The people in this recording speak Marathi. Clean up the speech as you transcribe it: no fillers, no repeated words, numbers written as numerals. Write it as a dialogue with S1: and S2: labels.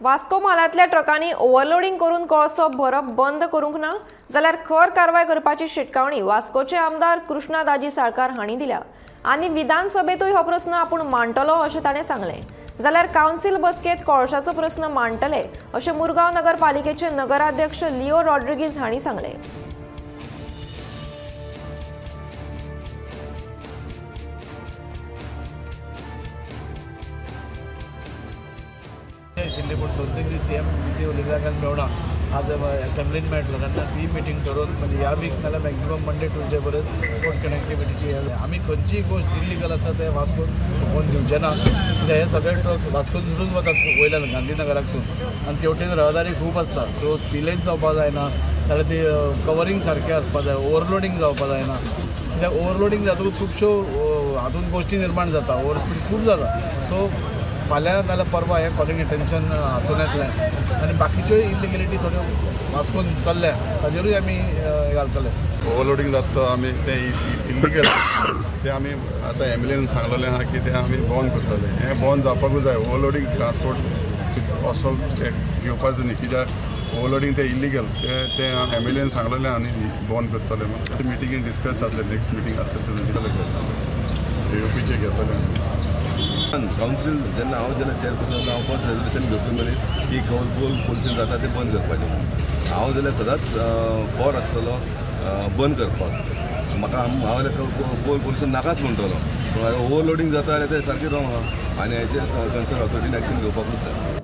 S1: वास्को म्हालांतल्या ट्रकांनी ओव्हरलोडिंग करून कोळसो भरप बंद करूंक ना जाल्यार खर कारवाय करपाची शिटकावणी वास्कोचे आमदार कृष्णा दाजी साळकार हांणी दिल्या आनी विधानसभेतूय हो प्रस्न आपूण मांडटलो अशें ताणें सांगलें। जाल्यार कावन्सिल बसकेत कोळशाचो प्रस्न मांडटले अशें मुरगांव नगरपालिकेचे नगराध्यक्ष लिओ रॉड्रिगीज हांणी सांगलें।
S2: आशिल्ली पण 2-3 दीस सीएम बिजी उलयल्या मेवना आज असेंब्लीन मेळटलो तेन्ना ती मिटींग ठरोवन म्हणजे ह्या वीक नाल्यार मॅक्सिमम मंडे ट्युजडे पर्यंत पोर्ट कनेक्टिविटीची आमी खंयचीय गोष्ट इल्लिगल आसा ते वास्कोन होवन दिवचे ना। कित्याक हे सगळे ट्रक वास्कोन सुरूच वतात वयल्यान गांधीनगराकसून आनी तेवटेन रहदारी खूब आसता सो स्पिलेज जावपा जायना जाल्यार ती कवरींग सारकें आसपा जाय ओवरलोडींग जावपा जायना कित्याक ओवरलोडींग जातकूच खुबश्यो हातूंत गोश्टी निर्माण जाता ओवर स्पीड खूब जाता सो फाल्यां नाल्यार परवा हे कॉलिंग अटेंशन हातून येतलें आनी बाकीच्योय इलिगेलिटी थोड्यो वास्कोन चल्ल्या ताजेरूय आमी घालतले।
S3: ओवरलोडिंग जाता आमी ते इल्लिगल ते आमी आतां एमएलएन सांगलेलें आहा की ते आमी बंद करतले। हें बंद जावपाकूच जाय ओवरलोडिंग ट्रान्सपोर्ट असो घेवपाचो न्ही कित्याक ओवरलोडिंग ते इल्लिगल ते एमएलएन सांगलेलें आनी बंद करतले म्हणून मिटिंगेन डिस्कस जातलें नेक्स्ट मिटींग आसता तेन्ना येवपीचे घेतले।
S4: कावन्सिल जेन्ना चेअरपर्सन हांव फर्स्ट रेजोल्युशन घेवपी मनीस की गोल पोल्यूशन जाता ते बंद करपाचें हांव जाल्यार सदांच फॉर आसतलो बंद करपाक म्हाका हांव गोल पोल्यूशन नाकाच म्हणटलो ओवरलोडिंग जाता जाल्यार ते सारकें रॉंग आहा आनी हेचेर कन्सर्न ऑथॉरिटीन एक्शन घेवपाकूच जाय।